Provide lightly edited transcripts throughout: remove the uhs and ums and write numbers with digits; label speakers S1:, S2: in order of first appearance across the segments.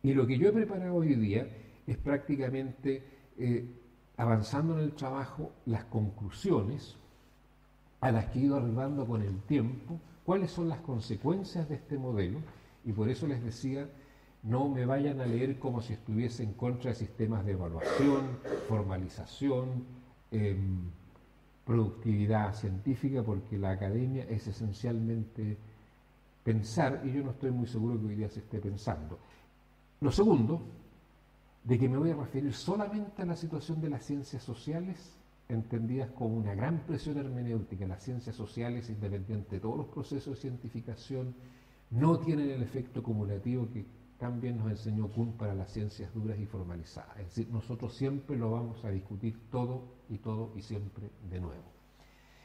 S1: Y lo que yo he preparado hoy día es prácticamente, avanzando en el trabajo, las conclusiones a las que he ido arribando con el tiempo, cuáles son las consecuencias de este modelo, y por eso les decía, no me vayan a leer como si estuviese en contra de sistemas de evaluación, formalización, productividad científica, porque la academia es esencialmente pensar, y yo no estoy muy seguro que hoy día se esté pensando. Lo segundo, de que me voy a referir solamente a la situación de las ciencias sociales, entendidas como una gran presión hermenéutica. Las ciencias sociales, independiente de todos los procesos de cientificación, no tienen el efecto acumulativo que también nos enseñó Kuhn para las ciencias duras y formalizadas. Es decir, nosotros siempre lo vamos a discutir todo y siempre de nuevo.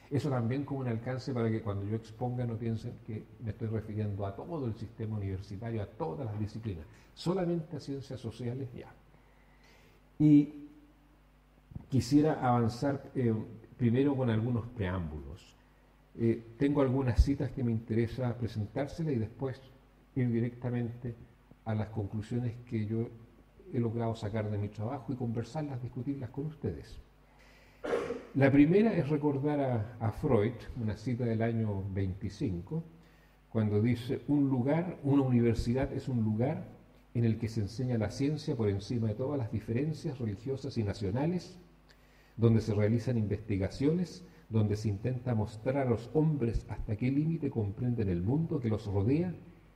S1: Eso también como un alcance para que cuando yo exponga no piensen que me estoy refiriendo a todo el sistema universitario, a todas las disciplinas, solamente a ciencias sociales ya. Y quisiera avanzar primero con algunos preámbulos. Tengo algunas citas que me interesa presentárselas y después ir directamente a las conclusiones que yo he logrado sacar de mi trabajo y conversarlas, discutirlas con ustedes. La primera es recordar a Freud, una cita del año 25, cuando dice: una universidad es un lugar en el que se enseña la ciencia por encima de todas las diferencias religiosas y nacionales, donde se realizan investigaciones, donde se intenta mostrar a los hombres hasta qué límite comprenden el mundo que los rodea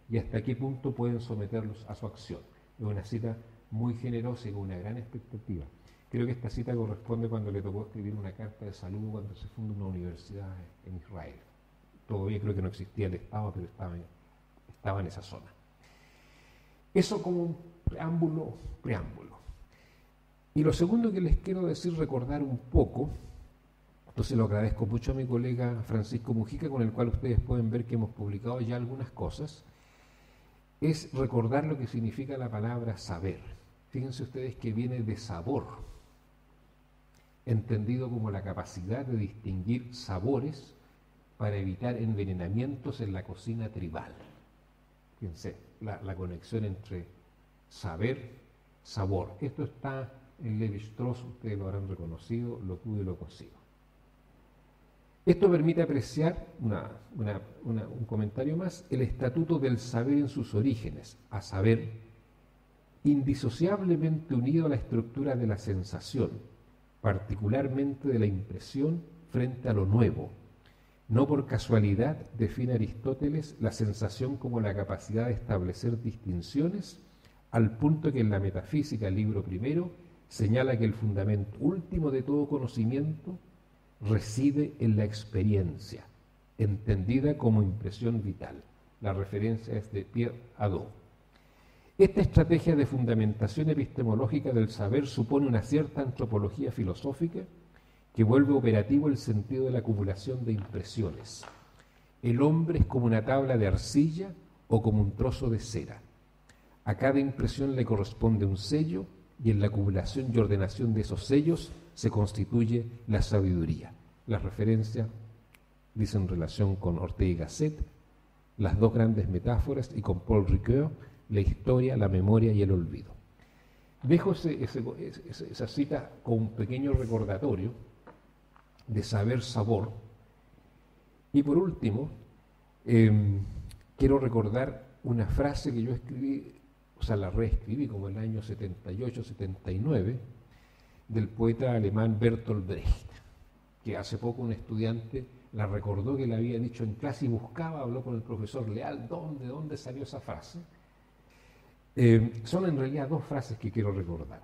S1: y hasta qué punto pueden someterlos a su acción. Es una cita muy generosa y con una gran expectativa. Creo que esta cita corresponde cuando le tocó escribir una carta de saludo cuando se funda una universidad en Israel. Todavía creo que no existía el Estado, pero estaba en esa zona. Eso como un preámbulo. Y lo segundo que les quiero decir, recordar un poco, entonces lo agradezco mucho a mi colega Francisco Mujica, con el cual ustedes pueden ver que hemos publicado ya algunas cosas, es recordar lo que significa la palabra saber. Fíjense ustedes que viene de sabor, entendido como la capacidad de distinguir sabores para evitar envenenamientos en la cocina tribal. Fíjense, la conexión entre saber, sabor. Esto está en Lévi-Strauss, ustedes lo habrán reconocido, lo crudo y lo cocido. Esto permite apreciar, un comentario más, el estatuto del saber en sus orígenes, a saber, indisociablemente unido a la estructura de la sensación, particularmente de la impresión frente a lo nuevo. No por casualidad define Aristóteles la sensación como la capacidad de establecer distinciones, al punto que en la Metafísica, libro primero, señala que el fundamento último de todo conocimiento reside en la experiencia, entendida como impresión vital. La referencia es de Pierre Hadot. Esta estrategia de fundamentación epistemológica del saber supone una cierta antropología filosófica que vuelve operativo el sentido de la acumulación de impresiones. El hombre es como una tabla de arcilla o como un trozo de cera. A cada impresión le corresponde un sello y en la acumulación y ordenación de esos sellos se constituye la sabiduría. La referencia dice en relación con Ortega y Gasset, las dos grandes metáforas, y con Paul Ricoeur, la historia, la memoria y el olvido. Dejo esa cita con un pequeño recordatorio de saber-sabor. Y por último, quiero recordar una frase que yo escribí, o sea, la reescribí como en el año 78-79, del poeta alemán Bertolt Brecht, que hace poco un estudiante la recordó que le había dicho en clase y buscaba, habló con el profesor Leal, ¿de dónde salió esa frase? Son en realidad dos frases que quiero recordar.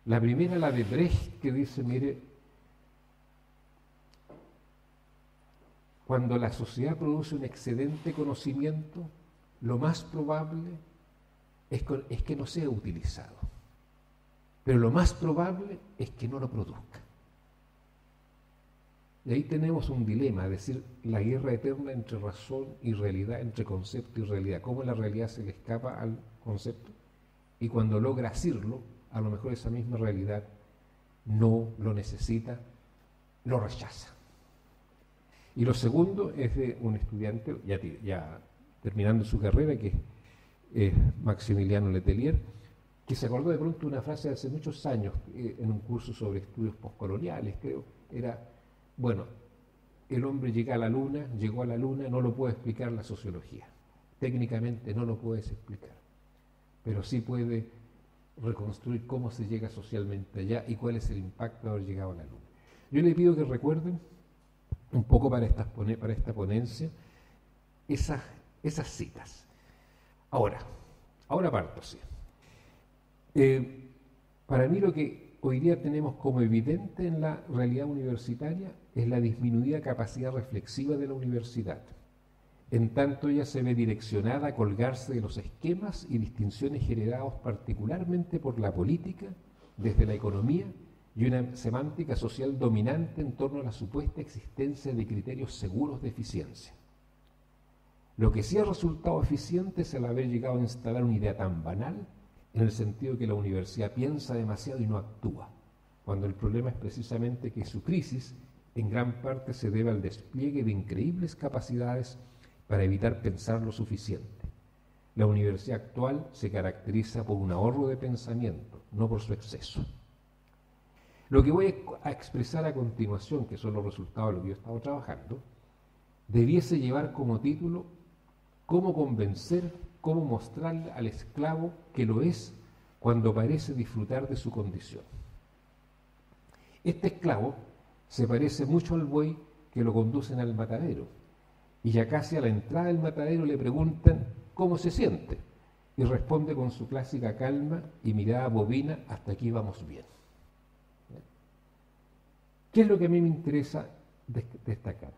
S1: La primera, la de Brecht, que dice, mire, cuando la sociedad produce un excedente conocimiento, lo más probable es que no sea utilizado, pero lo más probable es que no lo produzca. Y ahí tenemos un dilema, es decir, la guerra eterna entre razón y realidad, entre concepto y realidad. Cómo la realidad se le escapa al concepto y cuando logra asirlo, a lo mejor esa misma realidad no lo necesita, lo rechaza. Y lo segundo es de un estudiante, ya terminando su carrera, que Maximiliano Letelier, que se acordó de pronto una frase de hace muchos años en un curso sobre estudios postcoloniales, creo, era, bueno, el hombre llegó a la luna, no lo puede explicar la sociología. Técnicamente no lo puedes explicar, pero sí puede reconstruir cómo se llega socialmente allá y cuál es el impacto de haber llegado a la luna. Yo le pido que recuerden un poco para esta ponencia esas citas. Ahora parto, sí. Para mí lo que hoy día tenemos como evidente en la realidad universitaria es la disminuida capacidad reflexiva de la universidad. En tanto ella se ve direccionada a colgarse de los esquemas y distinciones generados particularmente por la política, desde la economía, y una semántica social dominante en torno a la supuesta existencia de criterios seguros de eficiencia. Lo que sí ha resultado eficiente es el haber llegado a instalar una idea tan banal, en el sentido que la universidad piensa demasiado y no actúa, cuando el problema es precisamente que su crisis en gran parte se debe al despliegue de increíbles capacidades para evitar pensar lo suficiente. La universidad actual se caracteriza por un ahorro de pensamiento, no por su exceso. Lo que voy a expresar a continuación, que son los resultados de lo que yo he estado trabajando, debiese llevar como título cómo convencer, cómo mostrarle al esclavo que lo es cuando parece disfrutar de su condición. Este esclavo se parece mucho al buey que lo conducen al matadero, y ya casi a la entrada del matadero le preguntan cómo se siente, y responde con su clásica calma y mirada bovina: hasta aquí vamos bien. ¿Qué es lo que a mí me interesa destacar?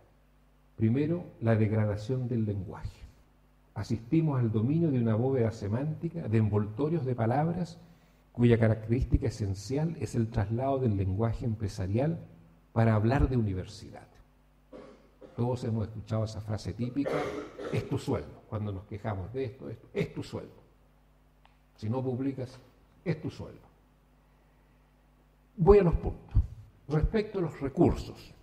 S1: Primero, la degradación del lenguaje. Asistimos al dominio de una bóveda semántica, de envoltorios de palabras, cuya característica esencial es el traslado del lenguaje empresarial para hablar de universidad. Todos hemos escuchado esa frase típica: es tu sueldo. Cuando nos quejamos de esto, es tu sueldo. Si no publicas, es tu sueldo. Voy a los puntos. Respecto a los recursos,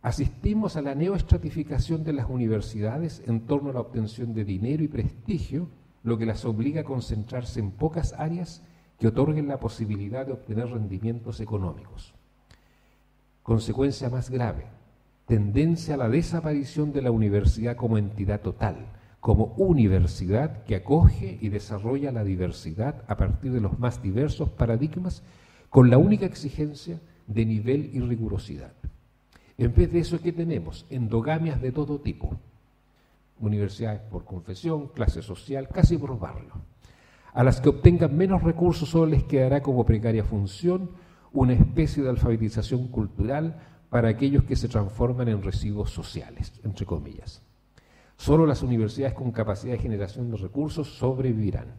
S1: asistimos a la neoestratificación de las universidades en torno a la obtención de dinero y prestigio, lo que las obliga a concentrarse en pocas áreas que otorguen la posibilidad de obtener rendimientos económicos. Consecuencia más grave: tendencia a la desaparición de la universidad como entidad total, como universidad que acoge y desarrolla la diversidad a partir de los más diversos paradigmas, con la única exigencia de nivel y rigurosidad. En vez de eso, ¿qué tenemos? Endogamias de todo tipo. Universidades por confesión, clase social, casi por barrio. A las que obtengan menos recursos solo les quedará como precaria función una especie de alfabetización cultural para aquellos que se transforman en residuos sociales, entre comillas. Solo las universidades con capacidad de generación de recursos sobrevivirán.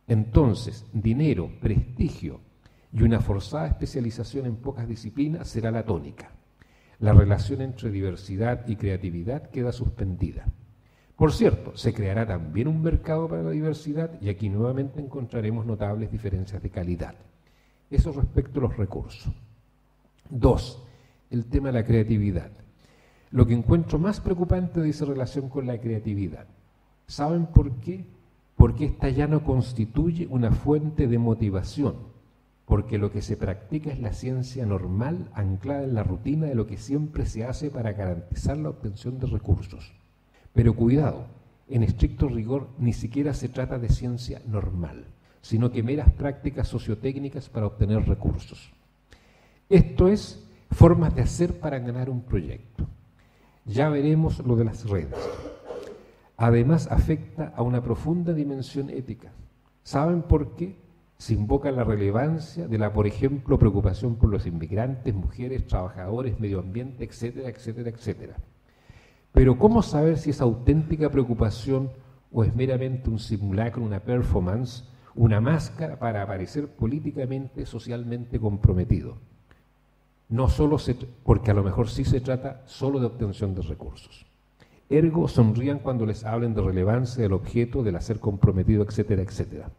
S1: Entonces, dinero, prestigio y una forzada especialización en pocas disciplinas será la tónica. La relación entre diversidad y creatividad queda suspendida. Por cierto, se creará también un mercado para la diversidad y aquí nuevamente encontraremos notables diferencias de calidad. Eso respecto a los recursos. 2. El tema de la creatividad. Lo que encuentro más preocupante de esa relación con la creatividad. ¿Saben por qué? Porque esta ya no constituye una fuente de motivación. Porque lo que se practica es la ciencia normal anclada en la rutina de lo que siempre se hace para garantizar la obtención de recursos. Pero cuidado, en estricto rigor ni siquiera se trata de ciencia normal, sino que meras prácticas sociotécnicas para obtener recursos. Esto es formas de hacer para ganar un proyecto. Ya veremos lo de las redes. Además afecta a una profunda dimensión ética. ¿Saben por qué? Se invoca la relevancia de la, por ejemplo, preocupación por los inmigrantes, mujeres, trabajadores, medio ambiente, etcétera, etcétera, etcétera. Pero ¿cómo saber si es auténtica preocupación o es meramente un simulacro, una performance, una máscara para aparecer políticamente, socialmente comprometido? No solo porque a lo mejor sí se trata solo de obtención de recursos. Ergo, sonrían cuando les hablen de relevancia del objeto, del hacer comprometido, etcétera, etcétera.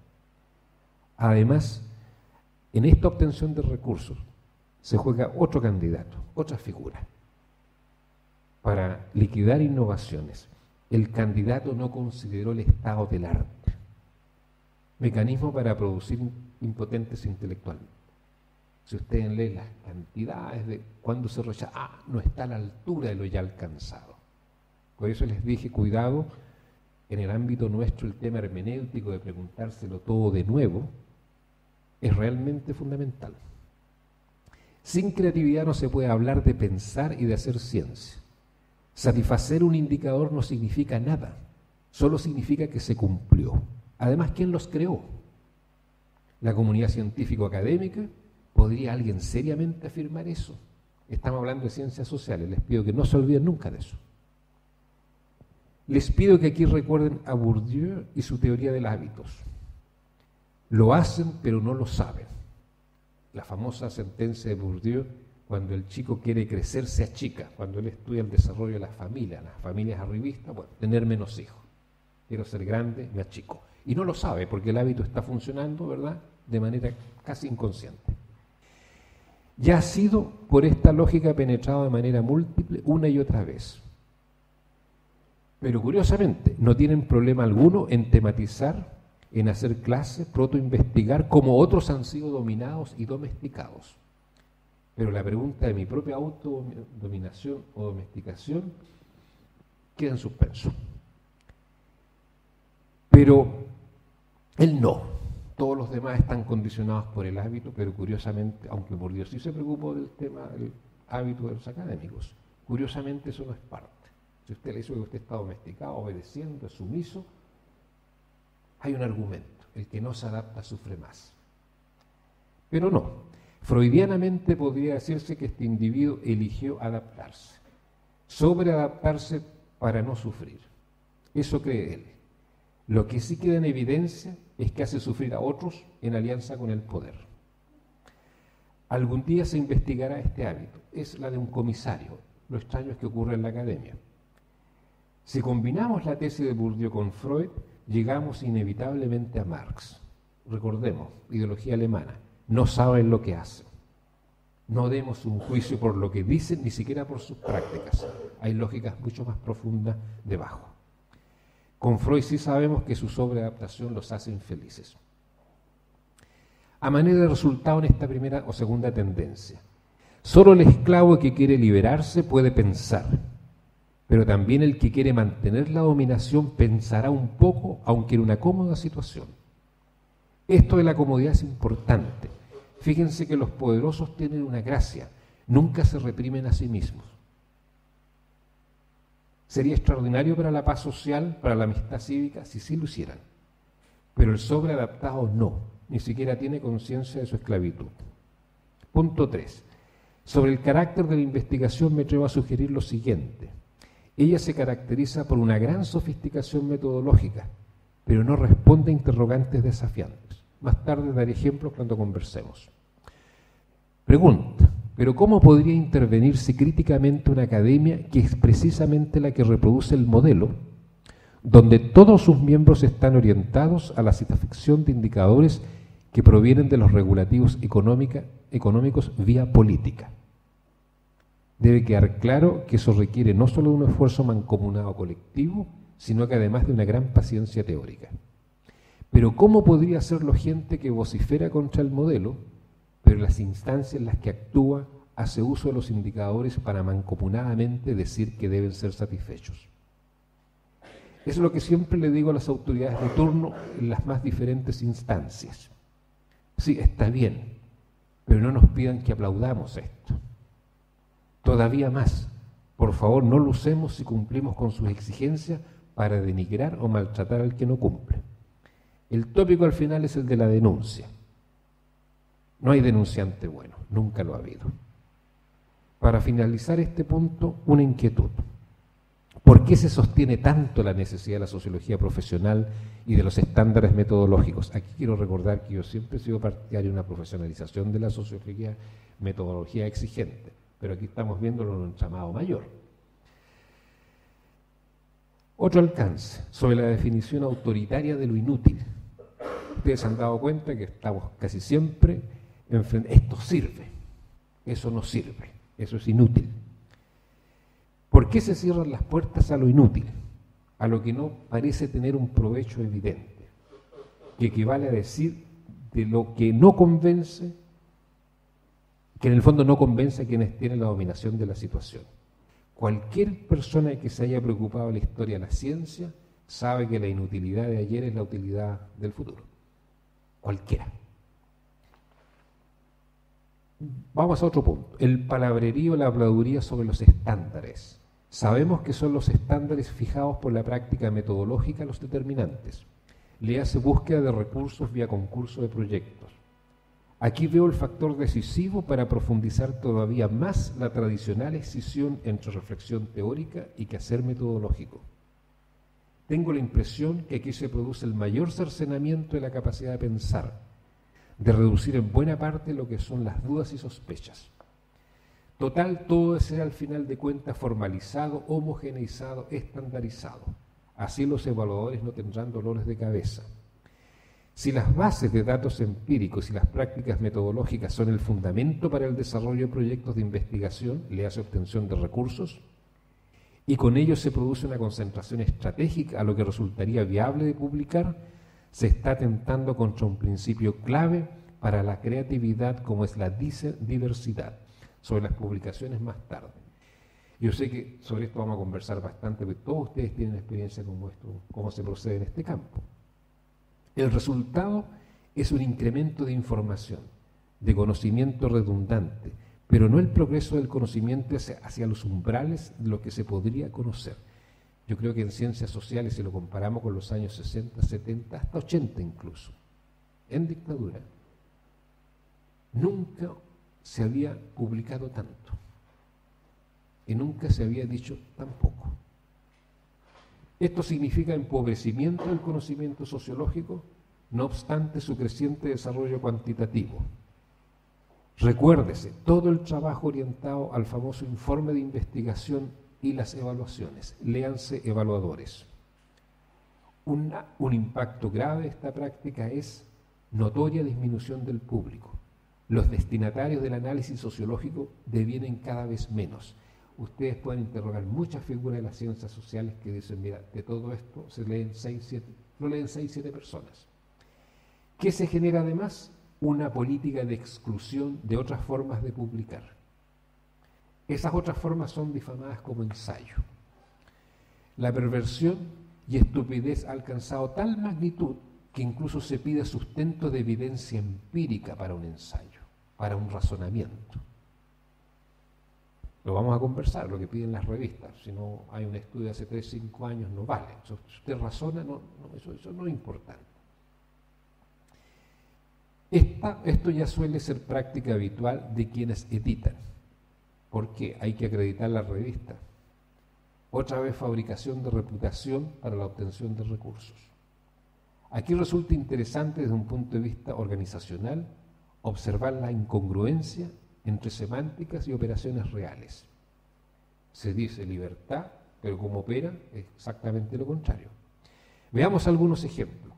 S1: Además, en esta obtención de recursos se juega otro candidato, otra figura. Para liquidar innovaciones, el candidato no consideró el estado del arte. mecanismo para producir impotentes intelectualmente. Si ustedes leen las cantidades de cuando se rechaza, no está a la altura de lo ya alcanzado. Por eso les dije, cuidado, en el ámbito nuestro el tema hermenéutico de preguntárselo todo de nuevo es realmente fundamental. Sin creatividad no se puede hablar de pensar y de hacer ciencia. Satisfacer un indicador no significa nada, solo significa que se cumplió. Además, ¿quién los creó? ¿La comunidad científico-académica? ¿Podría alguien seriamente afirmar eso? Estamos hablando de ciencias sociales, les pido que no se olviden nunca de eso. Les pido que aquí recuerden a Bourdieu y su teoría de los hábitos. Lo hacen, pero no lo saben. La famosa sentencia de Bourdieu, cuando el chico quiere crecer, se achica. Cuando él estudia el desarrollo de las familias arribistas, bueno, tener menos hijos. Quiero ser grande, me achico. Y no lo sabe, porque el hábito está funcionando, ¿verdad?, de manera casi inconsciente. Ya ha sido por esta lógica penetrado de manera múltiple una y otra vez. Pero curiosamente, no tienen problema alguno en tematizar, en hacer clases, protoinvestigar, como otros han sido dominados y domesticados. Pero la pregunta de mi propia autodominación o domesticación queda en suspenso. Pero él no. Todos los demás están condicionados por el hábito, pero curiosamente, aunque Bourdieu sí se preocupó del tema del hábito de los académicos, curiosamente eso no es parte. Si usted le dice que usted está domesticado, obedeciendo, es sumiso, hay un argumento: el que no se adapta sufre más. Pero no. Freudianamente podría decirse que este individuo eligió adaptarse, sobreadaptarse para no sufrir. Eso cree él. Lo que sí queda en evidencia es que hace sufrir a otros en alianza con el poder. Algún día se investigará este hábito. Es la de un comisario. Lo extraño es que ocurre en la academia. Si combinamos la tesis de Bourdieu con Freud, llegamos inevitablemente a Marx. Recordemos, ideología alemana. No saben lo que hacen. No demos un juicio por lo que dicen, ni siquiera por sus prácticas. Hay lógicas mucho más profundas debajo. Con Freud sí sabemos que su sobreadaptación los hace infelices. A manera de resultado en esta primera o segunda tendencia, solo el esclavo que quiere liberarse puede pensar, pero también el que quiere mantener la dominación pensará un poco, aunque en una cómoda situación. Esto de la comodidad es importante. Fíjense que los poderosos tienen una gracia: nunca se reprimen a sí mismos. Sería extraordinario para la paz social, para la amistad cívica, si sí lo hicieran. Pero el sobreadaptado no, ni siquiera tiene conciencia de su esclavitud. Punto 3. Sobre el carácter de la investigación me atrevo a sugerir lo siguiente. Ella se caracteriza por una gran sofisticación metodológica, pero no responde a interrogantes desafiantes. Más tarde daré ejemplos cuando conversemos. Pregunta: ¿pero cómo podría intervenirse críticamente una academia que es precisamente la que reproduce el modelo, donde todos sus miembros están orientados a la satisfacción de indicadores que provienen de los regulativos económicos vía política? Debe quedar claro que eso requiere no solo de un esfuerzo mancomunado colectivo, sino que además de una gran paciencia teórica. Pero ¿cómo podría hacerlo gente que vocifera contra el modelo, pero las instancias en las que actúa hace uso de los indicadores para mancomunadamente decir que deben ser satisfechos? Eso es lo que siempre le digo a las autoridades de turno en las más diferentes instancias. Sí, está bien, pero no nos pidan que aplaudamos esto. Todavía más, por favor, no lo usemos si cumplimos con sus exigencias para denigrar o maltratar al que no cumple. El tópico al final es el de la denuncia. No hay denunciante bueno, nunca lo ha habido. Para finalizar este punto, una inquietud. ¿Por qué se sostiene tanto la necesidad de la sociología profesional y de los estándares metodológicos? Aquí quiero recordar que yo siempre he sido partidario de una profesionalización de la sociología, metodología exigente, pero aquí estamos viéndolo en un llamado mayor. Otro alcance, sobre la definición autoritaria de lo inútil. Ustedes se han dado cuenta que estamos casi siempre enfrente. Esto sirve, eso no sirve, eso es inútil. ¿Por qué se cierran las puertas a lo inútil, a lo que no parece tener un provecho evidente? que equivale a decir de lo que no convence, que en el fondo no convence a quienes tienen la dominación de la situación. Cualquier persona que se haya preocupado de la historia de la ciencia sabe que la inutilidad de ayer es la utilidad del futuro. Cualquiera. Vamos a otro punto. El palabrerío, la habladuría sobre los estándares. Sabemos que son los estándares fijados por la práctica metodológica los determinantes. Le hace búsqueda de recursos vía concurso de proyectos. Aquí veo el factor decisivo para profundizar todavía más la tradicional escisión entre reflexión teórica y quehacer metodológico. Tengo la impresión que aquí se produce el mayor cercenamiento de la capacidad de pensar, de reducir en buena parte lo que son las dudas y sospechas. Total, todo debe ser al final de cuentas formalizado, homogeneizado, estandarizado. Así los evaluadores no tendrán dolores de cabeza. Si las bases de datos empíricos y las prácticas metodológicas son el fundamento para el desarrollo de proyectos de investigación, le hace obtención de recursos, y con ello se produce una concentración estratégica a lo que resultaría viable de publicar, se está atentando contra un principio clave para la creatividad como es la diversidad. Sobre las publicaciones más tarde. Yo sé que sobre esto vamos a conversar bastante, porque todos ustedes tienen experiencia como esto, cómo se procede en este campo. El resultado es un incremento de información, de conocimiento redundante, pero no el progreso del conocimiento hacia los umbrales de lo que se podría conocer. Yo creo que en ciencias sociales, si lo comparamos con los años 60, 70, hasta 80 incluso, en dictadura, nunca se había publicado tanto y nunca se había dicho tan poco. Esto significa empobrecimiento del conocimiento sociológico, no obstante su creciente desarrollo cuantitativo. Recuérdese, todo el trabajo orientado al famoso informe de investigación y las evaluaciones, léanse evaluadores. Un impacto grave de esta práctica es notoria disminución del público. Los destinatarios del análisis sociológico devienen cada vez menos. Ustedes pueden interrogar muchas figuras de las ciencias sociales que dicen, mira, de todo esto lo leen 6, 7 personas. ¿Qué se genera además? Una política de exclusión de otras formas de publicar. Esas otras formas son difamadas como ensayo. La perversión y estupidez ha alcanzado tal magnitud que incluso se pide sustento de evidencia empírica para un ensayo, para un razonamiento. Lo vamos a conversar, lo que piden las revistas. Si no hay un estudio de hace 3, 5 años, no vale. Si usted razona, eso no es importante. Esto ya suele ser práctica habitual de quienes editan. ¿Por qué? Hay que acreditar la revista. Otra vez fabricación de reputación para la obtención de recursos. Aquí resulta interesante desde un punto de vista organizacional observar la incongruencia entre semánticas y operaciones reales. Se dice libertad, pero como opera es exactamente lo contrario. Veamos algunos ejemplos.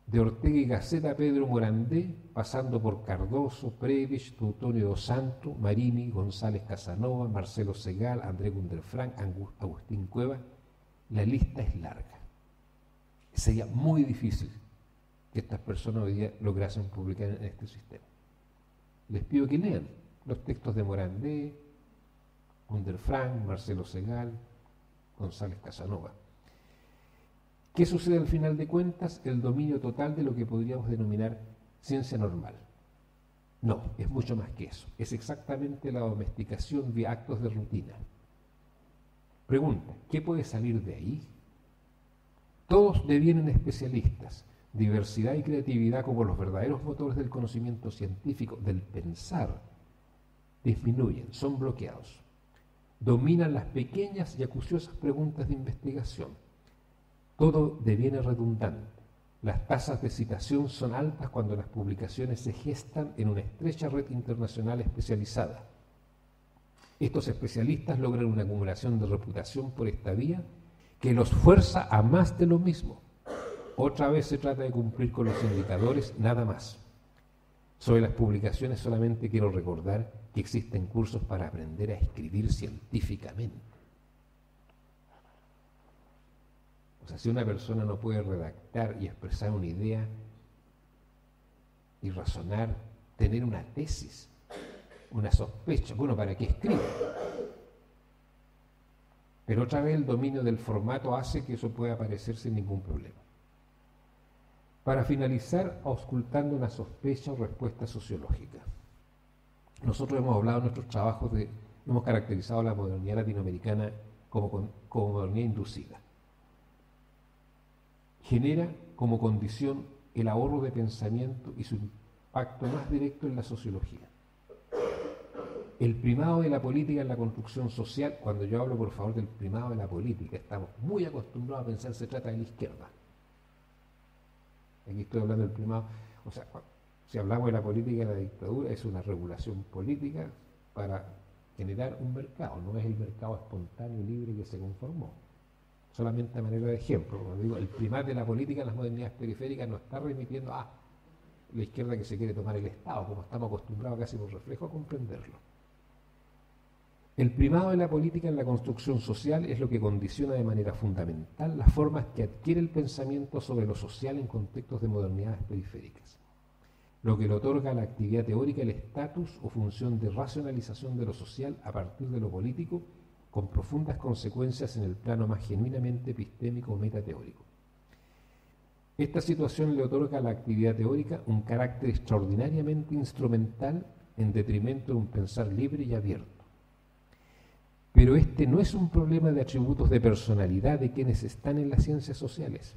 S1: De Ortega y Gasset a Pedro Morandé, pasando por Cardoso, Prebisch, Teutonio dos Santos, Marini, González Casanova, Marcelo Segal, André Gunderfrank, Agustín Cueva, la lista es larga. Sería muy difícil que estas personas hoy día lograsen publicar en este sistema. Les pido que lean los textos de Morandé, Gunderfrank, Marcelo Segal, González Casanova. ¿Qué sucede al final de cuentas? El dominio total de lo que podríamos denominar ciencia normal. No, es mucho más que eso. Es exactamente la domesticación vía actos de rutina. Pregunta, ¿qué puede salir de ahí? Todos devienen especialistas. Diversidad y creatividad como los verdaderos motores del conocimiento científico, del pensar, disminuyen, son bloqueados. Dominan las pequeñas y acuciosas preguntas de investigación. Todo deviene redundante. Las tasas de citación son altas cuando las publicaciones se gestan en una estrecha red internacional especializada. Estos especialistas logran una acumulación de reputación por esta vía que los fuerza a más de lo mismo. Otra vez se trata de cumplir con los indicadores, nada más. Sobre las publicaciones solamente quiero recordar que existen cursos para aprender a escribir científicamente. O sea, si una persona no puede redactar y expresar una idea, y razonar, tener una tesis, una sospecha. Bueno, ¿para qué escribe? Pero otra vez el dominio del formato hace que eso pueda aparecer sin ningún problema. Para finalizar, auscultando una sospecha o respuesta sociológica. Nosotros hemos hablado en nuestros trabajos hemos caracterizado la modernidad latinoamericana como modernidad inducida. Genera como condición el ahorro de pensamiento y su impacto más directo en la sociología. El primado de la política en la construcción social, cuando yo hablo por favor del primado de la política, estamos muy acostumbrados a pensar que se trata de la izquierda. Aquí estoy hablando del primado, o sea, si hablamos de la política de la dictadura, es una regulación política para generar un mercado, no es el mercado espontáneo y libre que se conformó. Solamente a manera de ejemplo, cuando digo el primado de la política en las modernidades periféricas no está remitiendo a la izquierda que se quiere tomar el Estado, como estamos acostumbrados casi por reflejo a comprenderlo. El primado de la política en la construcción social es lo que condiciona de manera fundamental las formas que adquiere el pensamiento sobre lo social en contextos de modernidades periféricas, lo que le otorga a la actividad teórica el estatus o función de racionalización de lo social a partir de lo político, con profundas consecuencias en el plano más genuinamente epistémico o metateórico. Esta situación le otorga a la actividad teórica un carácter extraordinariamente instrumental en detrimento de un pensar libre y abierto. Pero este no es un problema de atributos de personalidad de quienes están en las ciencias sociales.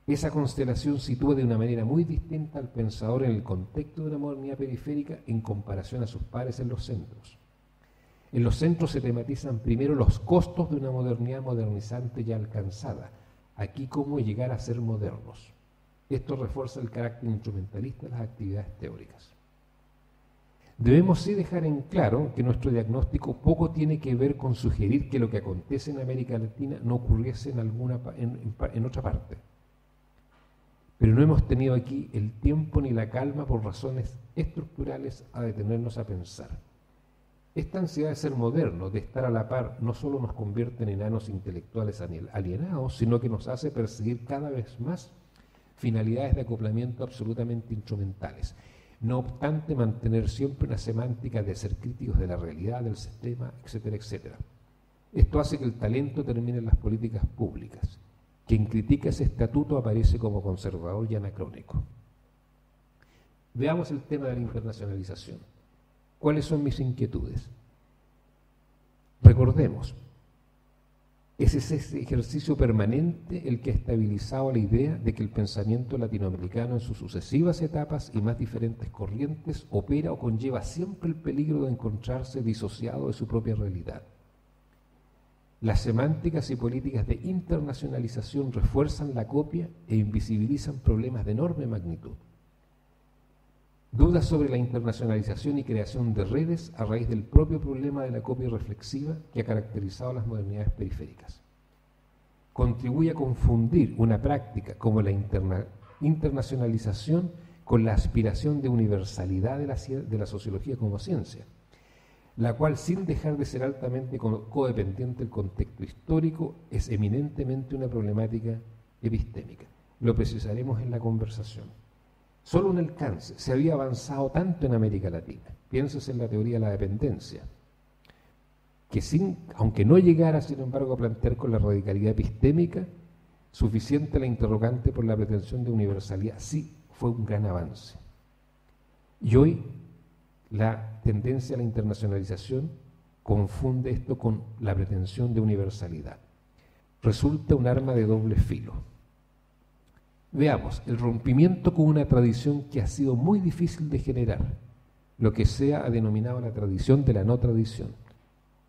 S1: Esa constelación sitúa de una manera muy distinta al pensador en el contexto de una modernidad periférica en comparación a sus pares en los centros. En los centros se tematizan primero los costos de una modernidad modernizante ya alcanzada, aquí cómo llegar a ser modernos. Esto refuerza el carácter instrumentalista de las actividades teóricas. Debemos sí dejar en claro que nuestro diagnóstico poco tiene que ver con sugerir que lo que acontece en América Latina no ocurriese en otra parte. Pero no hemos tenido aquí el tiempo ni la calma por razones estructurales a detenernos a pensar. Esta ansiedad de ser modernos, de estar a la par, no solo nos convierte en enanos intelectuales alienados, sino que nos hace perseguir cada vez más finalidades de acoplamiento absolutamente instrumentales. No obstante, mantener siempre una semántica de ser críticos de la realidad, del sistema, etcétera, etcétera. Esto hace que el talento termine en las políticas públicas. Quien critica ese estatuto aparece como conservador y anacrónico. Veamos el tema de la internacionalización. ¿Cuáles son mis inquietudes? Recordemos, es ese ejercicio permanente el que ha estabilizado la idea de que el pensamiento latinoamericano en sus sucesivas etapas y más diferentes corrientes opera o conlleva siempre el peligro de encontrarse disociado de su propia realidad. Las semánticas y políticas de internacionalización refuerzan la copia e invisibilizan problemas de enorme magnitud. Dudas sobre la internacionalización y creación de redes a raíz del propio problema de la copia reflexiva que ha caracterizado las modernidades periféricas. Contribuye a confundir una práctica como la internacionalización con la aspiración de universalidad de la sociología como ciencia, la cual, sin dejar de ser altamente codependiente del contexto histórico, es eminentemente una problemática epistémica. Lo precisaremos en la conversación. Solo un alcance. Se había avanzado tanto en América Latina. Piénsese en la teoría de la dependencia, que aunque no llegara, sin embargo, a plantear con la radicalidad epistémica suficiente la interrogante por la pretensión de universalidad, sí fue un gran avance. Y hoy la tendencia a la internacionalización confunde esto con la pretensión de universalidad. Resulta un arma de doble filo. Veamos, el rompimiento con una tradición que ha sido muy difícil de generar, lo que sea ha denominado la tradición de la no tradición,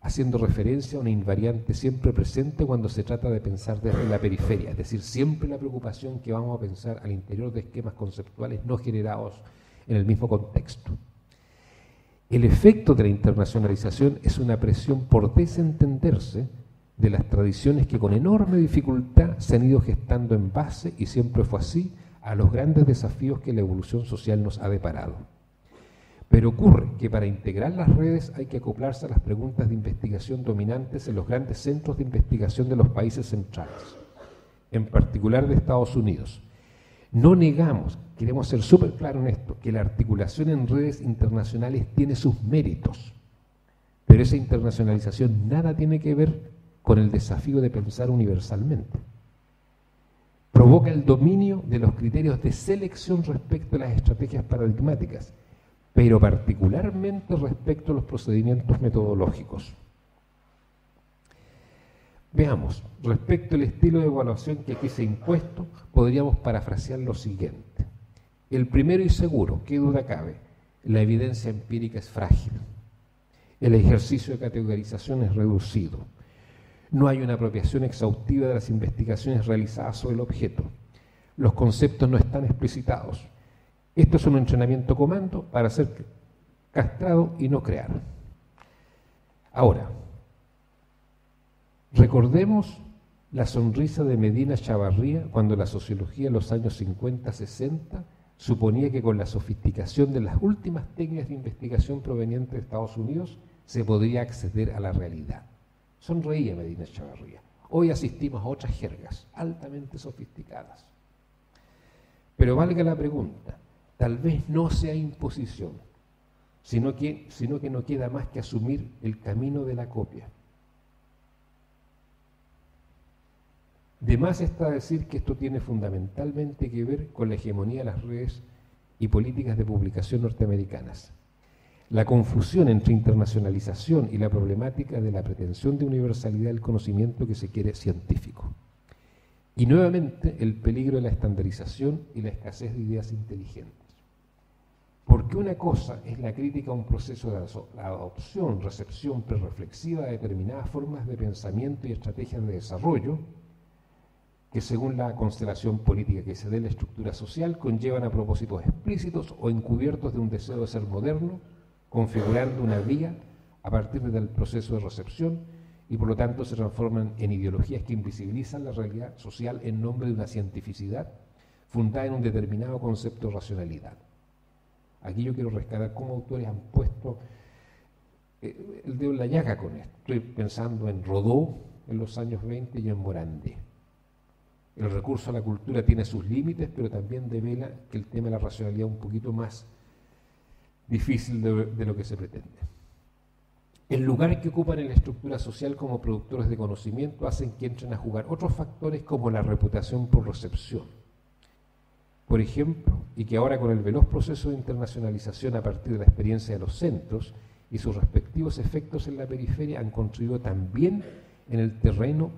S1: haciendo referencia a una invariante siempre presente cuando se trata de pensar desde la periferia, es decir, siempre la preocupación que vamos a pensar al interior de esquemas conceptuales no generados en el mismo contexto. El efecto de la internacionalización es una presión por desentenderse de las tradiciones que con enorme dificultad se han ido gestando en base, y siempre fue así, a los grandes desafíos que la evolución social nos ha deparado. Pero ocurre que para integrar las redes hay que acoplarse a las preguntas de investigación dominantes en los grandes centros de investigación de los países centrales, en particular de Estados Unidos. No negamos, queremos ser súper claros en esto, que la articulación en redes internacionales tiene sus méritos, pero esa internacionalización nada tiene que ver con el desafío de pensar universalmente. Provoca el dominio de los criterios de selección respecto a las estrategias paradigmáticas, pero particularmente respecto a los procedimientos metodológicos. Veamos, respecto al estilo de evaluación que aquí se ha impuesto, podríamos parafrasear lo siguiente. El primero y seguro, qué duda cabe, la evidencia empírica es frágil. El ejercicio de categorización es reducido. No hay una apropiación exhaustiva de las investigaciones realizadas sobre el objeto. Los conceptos no están explicitados. Esto es un entrenamiento comando para ser castrado y no crear. Ahora, recordemos la sonrisa de Medina Chavarría cuando la sociología en los años 50-60 suponía que con la sofisticación de las últimas técnicas de investigación provenientes de Estados Unidos se podría acceder a la realidad. Sonreía Medina Chavarría. Hoy asistimos a otras jergas altamente sofisticadas. Pero valga la pregunta, tal vez no sea imposición, sino que no queda más que asumir el camino de la copia. De más está decir que esto tiene fundamentalmente que ver con la hegemonía de las redes y políticas de publicación norteamericanas. La confusión entre internacionalización y la problemática de la pretensión de universalidad del conocimiento que se quiere científico. Y nuevamente el peligro de la estandarización y la escasez de ideas inteligentes. Porque una cosa es la crítica a un proceso de adopción, recepción prerreflexiva de determinadas formas de pensamiento y estrategias de desarrollo, que según la constelación política que se dé en la estructura social, conllevan a propósitos explícitos o encubiertos de un deseo de ser moderno, configurando una vía a partir del proceso de recepción y por lo tanto se transforman en ideologías que invisibilizan la realidad social en nombre de una cientificidad fundada en un determinado concepto de racionalidad. Aquí yo quiero rescatar cómo autores han puesto el dedo en la llaga con esto. Estoy pensando en Rodó en los años 20 y en Morandé. El recurso a la cultura tiene sus límites, pero también devela que el tema de la racionalidad es un poquito más difícil de lo que se pretende. El lugar que ocupan en la estructura social como productores de conocimiento hacen que entren a jugar otros factores como la reputación por recepción. Por ejemplo, y que ahora con el veloz proceso de internacionalización a partir de la experiencia de los centros y sus respectivos efectos en la periferia han contribuido también en el terreno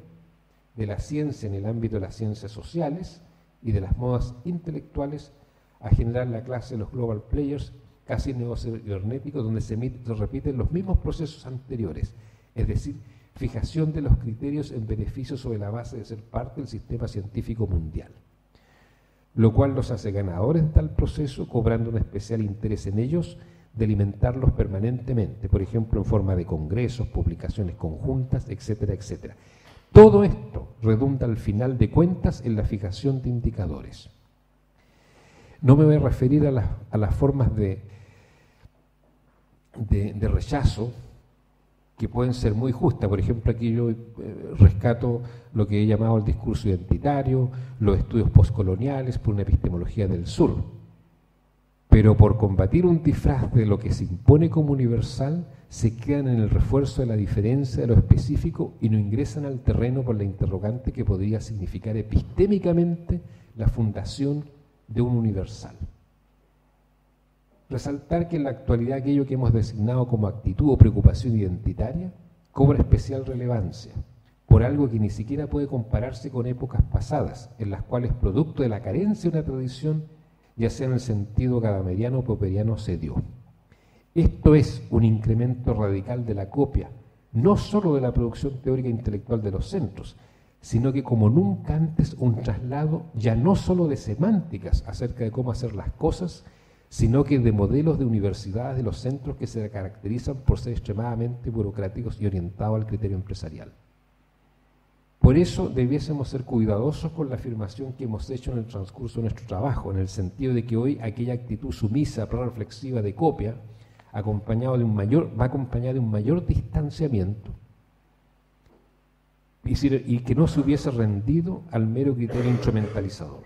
S1: de la ciencia, en el ámbito de las ciencias sociales y de las modas intelectuales, a generar la clase de los global players casi neocibernéticos, donde se repiten los mismos procesos anteriores, es decir, fijación de los criterios en beneficio sobre la base de ser parte del sistema científico mundial, lo cual los hace ganadores de tal proceso, cobrando un especial interés en ellos de alimentarlos permanentemente, por ejemplo, en forma de congresos, publicaciones conjuntas, etcétera, etcétera. Todo esto redunda al final de cuentas en la fijación de indicadores. No me voy a referir a las formas de rechazo que pueden ser muy justas. Por ejemplo, aquí yo rescato lo que he llamado el discurso identitario, los estudios postcoloniales por una epistemología del sur. Pero por combatir un disfraz de lo que se impone como universal, se quedan en el refuerzo de la diferencia de lo específico y no ingresan al terreno por la interrogante que podría significar epistémicamente la fundación de un universal. Resaltar que en la actualidad aquello que hemos designado como actitud o preocupación identitaria cobra especial relevancia por algo que ni siquiera puede compararse con épocas pasadas, en las cuales producto de la carencia de una tradición, ya sea en el sentido gadameriano o popperiano, se dio. Esto es un incremento radical de la copia, no solo de la producción teórica e intelectual de los centros, sino que como nunca antes un traslado ya no solo de semánticas acerca de cómo hacer las cosas, sino que de modelos de universidades de los centros que se caracterizan por ser extremadamente burocráticos y orientados al criterio empresarial. Por eso debiésemos ser cuidadosos con la afirmación que hemos hecho en el transcurso de nuestro trabajo, en el sentido de que hoy aquella actitud sumisa, proreflexiva de copia, va acompañada de un mayor distanciamiento y que no se hubiese rendido al mero criterio instrumentalizador.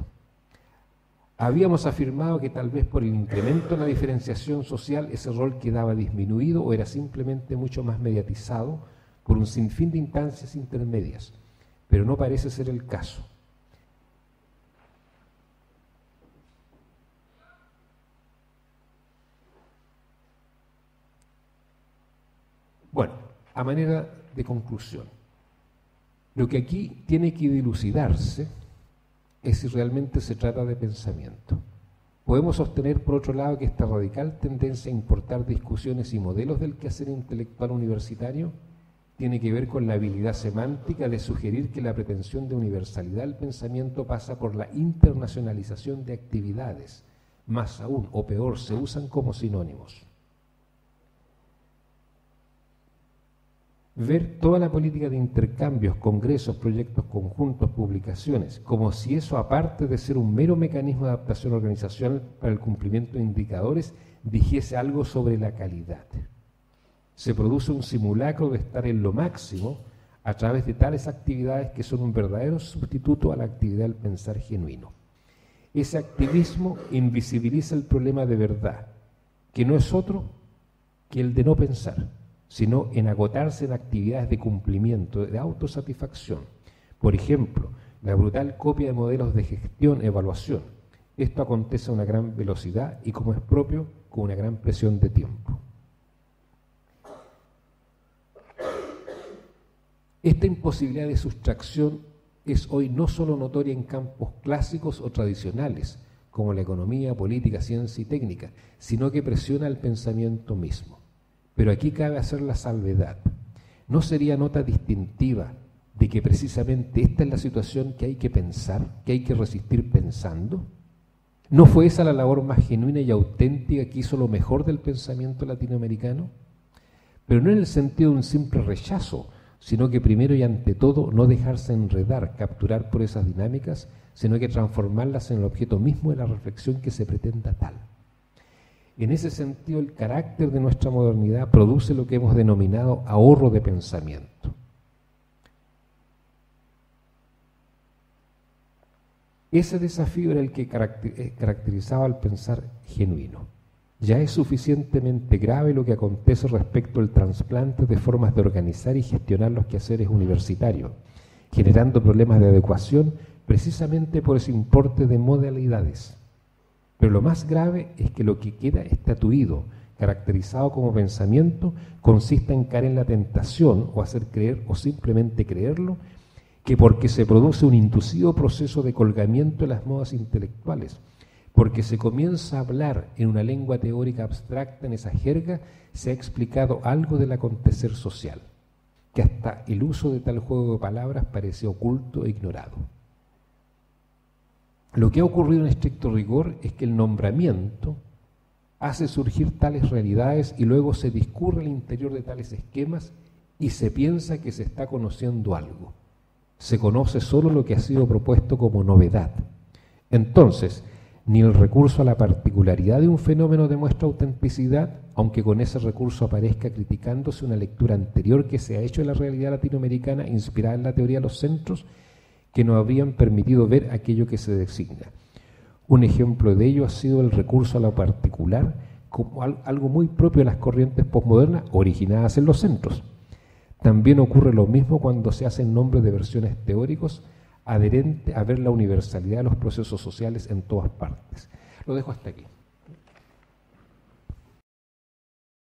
S1: Habíamos afirmado que tal vez por el incremento en la diferenciación social ese rol quedaba disminuido o era simplemente mucho más mediatizado por un sinfín de instancias intermedias, pero no parece ser el caso. Bueno, a manera de conclusión, lo que aquí tiene que dilucidarse es si realmente se trata de pensamiento. Podemos sostener, por otro lado, que esta radical tendencia a importar discusiones y modelos del quehacer intelectual universitario tiene que ver con la habilidad semántica de sugerir que la pretensión de universalidad del pensamiento pasa por la internacionalización de actividades. Más aún, o peor, se usan como sinónimos. Ver toda la política de intercambios, congresos, proyectos conjuntos, publicaciones, como si eso, aparte de ser un mero mecanismo de adaptación organizacional para el cumplimiento de indicadores, dijese algo sobre la calidad. Se produce un simulacro de estar en lo máximo a través de tales actividades que son un verdadero sustituto a la actividad del pensar genuino. Ese activismo invisibiliza el problema de verdad, que no es otro que el de no pensar, sino en agotarse en actividades de cumplimiento, de autosatisfacción. Por ejemplo, la brutal copia de modelos de gestión, evaluación. Esto acontece a una gran velocidad y, como es propio, con una gran presión de tiempo. Esta imposibilidad de sustracción es hoy no solo notoria en campos clásicos o tradicionales, como la economía, política, ciencia y técnica, sino que presiona el pensamiento mismo. Pero aquí cabe hacer la salvedad. ¿No sería nota distintiva de que precisamente esta es la situación que hay que pensar, que hay que resistir pensando? ¿No fue esa la labor más genuina y auténtica que hizo lo mejor del pensamiento latinoamericano? Pero no en el sentido de un simple rechazo, sino que primero y ante todo no dejarse enredar, capturar por esas dinámicas, sino que transformarlas en el objeto mismo de la reflexión que se pretenda tal. En ese sentido, el carácter de nuestra modernidad produce lo que hemos denominado ahorro de pensamiento. Ese desafío era el que caracterizaba al pensar genuino. Ya es suficientemente grave lo que acontece respecto al trasplante de formas de organizar y gestionar los quehaceres universitarios, generando problemas de adecuación precisamente por ese importe de modalidades. Pero lo más grave es que lo que queda estatuido, caracterizado como pensamiento, consiste en caer en la tentación o hacer creer o simplemente creerlo, que porque se produce un inducido proceso de colgamiento de las modas intelectuales, porque se comienza a hablar en una lengua teórica abstracta, en esa jerga, se ha explicado algo del acontecer social, que hasta el uso de tal juego de palabras parece oculto e ignorado. Lo que ha ocurrido en estricto rigor es que el nombramiento hace surgir tales realidades y luego se discurre al interior de tales esquemas y se piensa que se está conociendo algo. Se conoce solo lo que ha sido propuesto como novedad. Entonces, ni el recurso a la particularidad de un fenómeno demuestra autenticidad, aunque con ese recurso aparezca criticándose una lectura anterior que se ha hecho de la realidad latinoamericana inspirada en la teoría de los centros, que nos habrían permitido ver aquello que se designa. Un ejemplo de ello ha sido el recurso a lo particular como algo muy propio de las corrientes posmodernas originadas en los centros. También ocurre lo mismo cuando se hacen nombres de versiones teóricos adherentes a ver la universalidad de los procesos sociales en todas partes. Lo dejo hasta aquí.